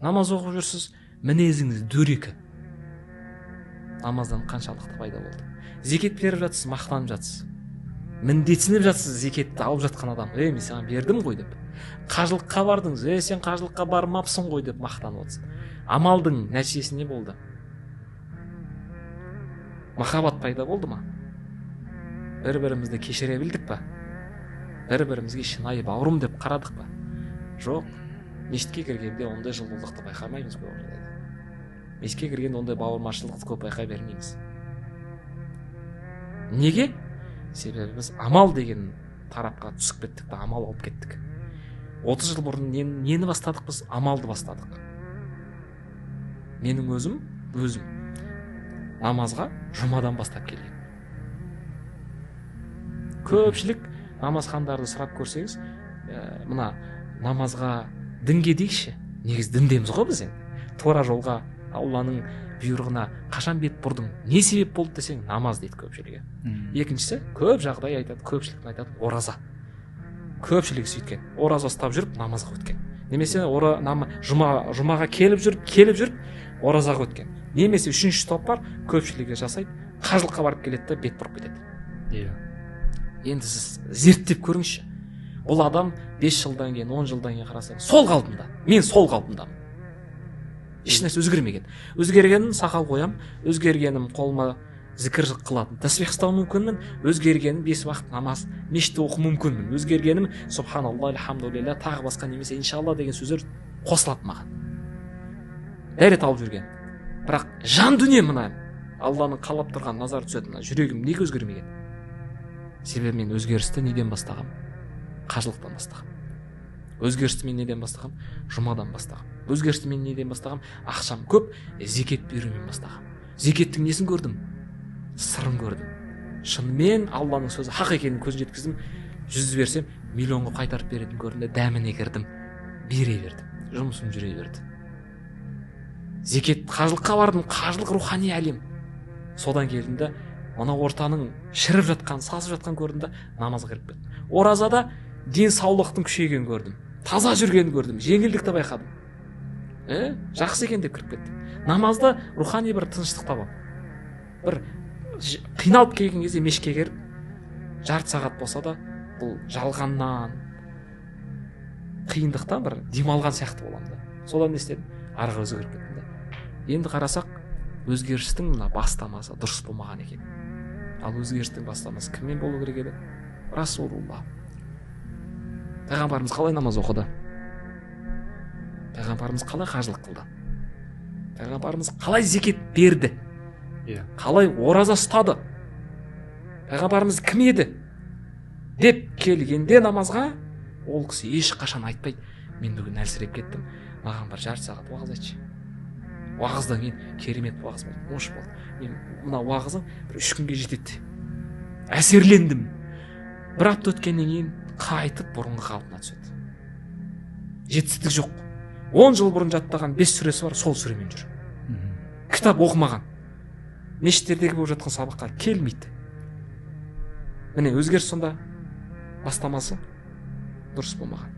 намаз оқып жүрсіз, мінезіңіз дөрекі. Намаздан қаншалықты пайда болды? Зекет беріп жатсыз, мақтанып жатсыз, міндетсініп жатсыз зекетті алып жатқан адам. Мен саған бердім ғой деп. Қажылыққа бардыңыз, сен қажылыққа бармапсың ғой деп мақтанып отырсың. Амалдың нәтижесі не болды? Махаббат пайда болды ма? Бір-бірімізді кешіре білдік па? Бір-бірімізге шынайы бауырым деп қарадық па? Жоқ. Мешітке кіргенде ондай жылулықты байқамаймыз көп жағдайда. Мешітке кіргенде ондай бауырмашылықты көп байқай бермейміз. Неге? Себебі біз амал деген тарапқа түсіп кеттік та, амал алып кеттік. 30 жыл бұрын нені бастадық біз? Амалды бастадық. Менің өзім намазға жұмадан бастап келген. Көпшілік намазхандарды сұрап көрсеңіз, мына намазға, дінге дейікші, негіз діндеміз ғой біз енді. Тура жолға, Алланың бұйрығына қашан бет бұрдың, не себеп болды десең, намаз дейді көпшілігі. Екіншісі, көп жағдай айтады, көпшіліктің айтады, ораза. Көпшілік сөйткен, ораза ұстап жүріп намазға өткен. Немесе жұмаға келіп жүріп оразаға өткен. Немесе үшінші топ бар, көпшілігі жасайды, қажылыққа барып келеді да бет бұрып кетеді. Енді сіз зерттеп көріңізші. Бұл адам 5 жылдан кейін, 10 жылдан кейін қарасаң, сол қалпында. Мен сол қалпындамын. Ешнәрсе өзгермеген. Өзгергенім сақал қоям, өзгергенім қолыма зікір қылатын, тәсбих ұстау мүмкінмін, өзгергенім 5 уақыт намаз, мешітте оқу мүмкінмін, өзгергенім субханалла, альхамдулилля, тағы басқа немесе иншалла деген сөздер қосылады маған. Дәрет алып жүрген. Бірақ жан дүние мына Алланың қалап тұрған назар түсетін жүрегім неге өзгермеген? Себебі мен өзгерісті неден бастағам? Қажылықтан бастағам. Өзгерісті мен неден бастағам? Жұмадан бастағам. Өзгерісті мен неден бастағам? Ақшам көп, зекет берумен бастағам. Зекеттің несін көрдім? Сырын көрдім. Шынымен Алланың сөзі хақ екенін көзін жеткіздім. 100 берсем, миллионға қайтарып беретін көрдім де, дәміне кірдім. Бере бердім. Жұмысым жүре берді. Зекет, қажылыққа бардым, қажылық рухани әлем. Содан келдім де, мына ортаның шіріп жатқан, сасып жатқан көрдім де, намазға кіріп кеттім. Оразада денсаулықтың күшейгенін көрдім. Таза жүргенін көрдім, жеңілдікті байқадым. Жақсы екен деп кіріп кеттім. Намазда рухани бір тыныштық табам. Бір қиналып келген кезде мешітке кіріп, жарты сағат болса да, бұл жалғаннан, қиындықтан бір демалған сияқты боламын да. Содан не істедім? Арғы өзгеріп кеттім да. Енді қарасақ, өзгерістің мына бастамасы дұрыс болмаған екен. Ал өзгерістің бастамасы кіммен болу керек еді? Расулулла. Пайғамбарымыз қалай намаз оқыды? Пайғамбарымыз қалай қажылық қылды? Пайғамбарымыз қалай зекет берді? Қалай ораза ұстады? Пайғамбарымыз кім еді? Деп келгенде намазға, ол кісі ешқашан айтпайды, мен бүгін әлсіреп кеттім, маған бір жарты сағат уағыз айтшы. Уағыздан кейін керемет уағыз болды, мош болды. Мен мына уағызың бір 3 күнге жетеді. Әсерлендім. Бір апта өткеннен кейін қайтып бұрынғы қалпына түседі. Жетістік жоқ. 10 жыл бұрын жаттаған 5 сүресі бар, сол сүремен жүр. Кітап оқымаған. Мешіттердегі болып жатқан сабаққа келмейді. Міне өзгеріс сонда бастамасы дұрыс болмаған.